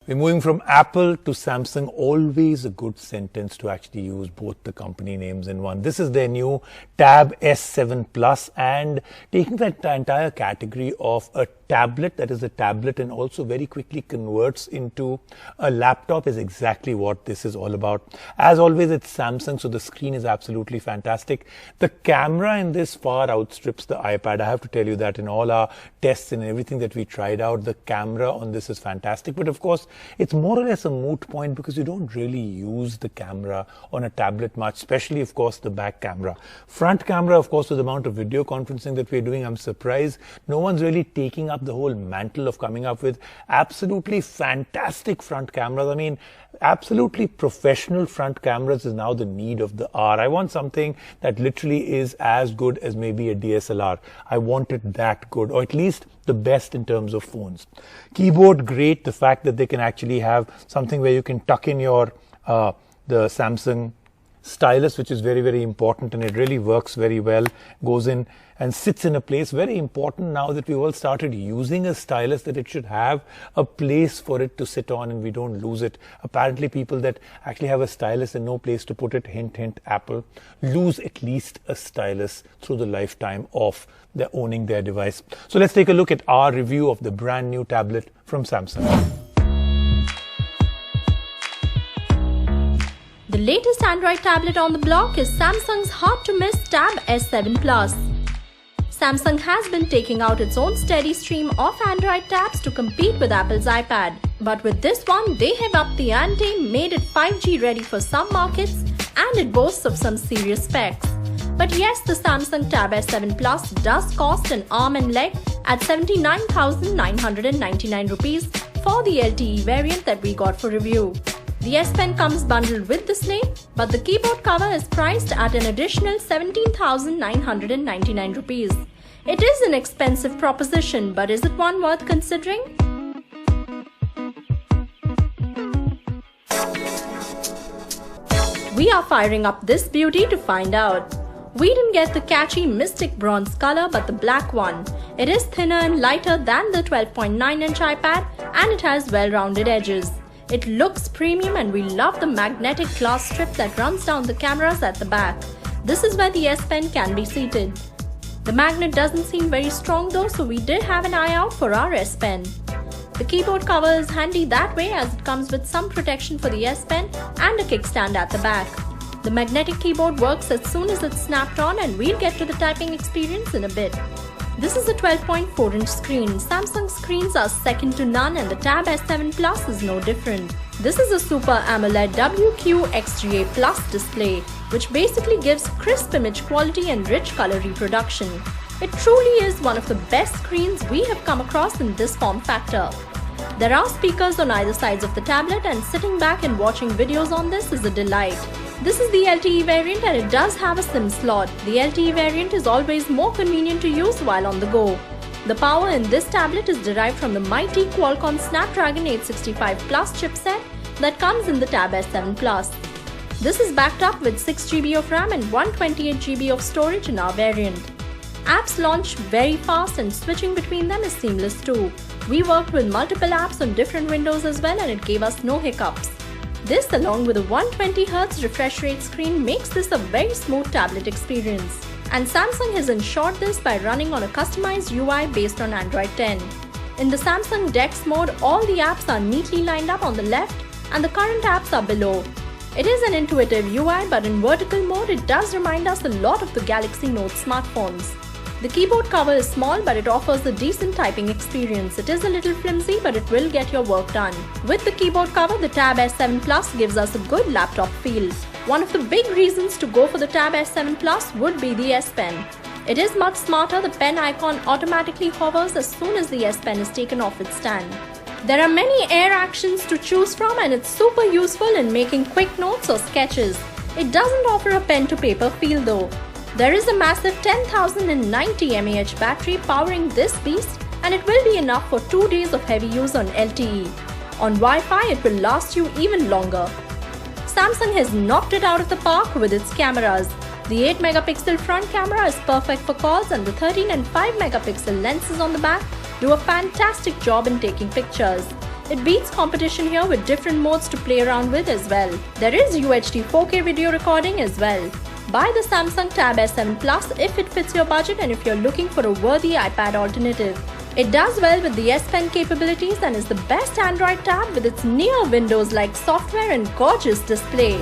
We're moving from Apple to Samsung. Always a good sentence to actually use both the company names in one. This is their new Tab S7 Plus, and taking that entire category of a tablet, that is a tablet, and also very quickly converts into a laptop is exactly what this is all about. As always, it's Samsung, so the screen is absolutely fantastic. The camera in this far outstrips the iPad. I have to tell you that in all our tests and everything that we tried out, the camera on this is fantastic. But of course, it's more or less a moot point because you don't really use the camera on a tablet much, especially, of course, the back camera. Front camera, of course, with the amount of video conferencing that we're doing, I'm surprised no one's really taking up the whole mantle of coming up with absolutely fantastic front cameras. I mean, absolutely professional front cameras is now the need of the hour. I want something that literally is as good as maybe a DSLR. I want it that good, or at least the best in terms of phones. Keyboard, great. The fact that they can actually have something where you can tuck in your the Samsung stylus, which is very, very important, and it really works very well, goes in and sits in a place. Very important now that we've all started using a stylus, that it should have a place for it to sit on and we don't lose it. Apparently people that actually have a stylus and no place to put it, hint hint Apple, lose at least a stylus through the lifetime of their owning their device. So let's take a look at our review of the brand new tablet from Samsung. The latest Android tablet on the block is Samsung's hard-to-miss Tab S7 Plus. Samsung has been taking out its own steady stream of Android tabs to compete with Apple's iPad. But with this one, they have upped the ante, made it 5G ready for some markets, and it boasts of some serious specs. But yes, the Samsung Tab S7 Plus does cost an arm and leg at 79,999 rupees for the LTE variant that we got for review. The S Pen comes bundled with the sleeve, but the keyboard cover is priced at an additional 17,999 rupees. It is an expensive proposition, but is it one worth considering? We are firing up this beauty to find out. We didn't get the catchy Mystic Bronze color, but the black one. It is thinner and lighter than the 12.9-inch iPad, and it has well-rounded edges. It looks premium, and we love the magnetic glass strip that runs down the cameras at the back. This is where the S Pen can be seated. The magnet doesn't seem very strong though, so we did have an eye out for our S Pen. The keyboard cover is handy that way, as it comes with some protection for the S Pen and a kickstand at the back. The magnetic keyboard works as soon as it's snapped on, and we'll get to the typing experience in a bit. This is a 12.4-inch screen. Samsung screens are second to none, and the Tab S7 Plus is no different. This is a Super AMOLED WQXGA Plus display, which basically gives crisp image quality and rich color reproduction. It truly is one of the best screens we have come across in this form factor. There are speakers on either sides of the tablet, and sitting back and watching videos on this is a delight. This is the LTE variant, and it does have a SIM slot. The LTE variant is always more convenient to use while on the go. The power in this tablet is derived from the mighty Qualcomm Snapdragon 865 Plus chipset that comes in the Tab S7 Plus. This is backed up with 6GB of RAM and 128GB of storage in our variant. Apps launch very fast, and switching between them is seamless too. We worked with multiple apps on different windows as well, and it gave us no hiccups. This, along with a 120Hz refresh rate screen, makes this a very smooth tablet experience. And Samsung has ensured this by running on a customized UI based on Android 10. In the Samsung Dex mode, all the apps are neatly lined up on the left, and the current apps are below. It is an intuitive UI, but in vertical mode, it does remind us a lot of the Galaxy Note smartphones. The keyboard cover is small, but it offers a decent typing experience. It is a little flimsy, but it will get your work done. With the keyboard cover, the Tab S7 Plus gives us a good laptop feel. One of the big reasons to go for the Tab S7 Plus would be the S Pen. It is much smarter. The pen icon automatically hovers as soon as the S Pen is taken off its stand. There are many air actions to choose from, and it's super useful in making quick notes or sketches. It doesn't offer a pen to paper feel though. There is a massive 10,090 mAh battery powering this beast, and it will be enough for 2 days of heavy use on LTE. On Wi-Fi, it will last you even longer. Samsung has knocked it out of the park with its cameras. The 8-megapixel front camera is perfect for calls, and the 13 and 5-megapixel lenses on the back do a fantastic job in taking pictures. It beats competition here with different modes to play around with as well. There is UHD 4K video recording as well. Buy the Samsung Tab S7 Plus if it fits your budget and if you're looking for a worthy iPad alternative. It does well with the S Pen capabilities and is the best Android tab with its near Windows-like software and gorgeous display.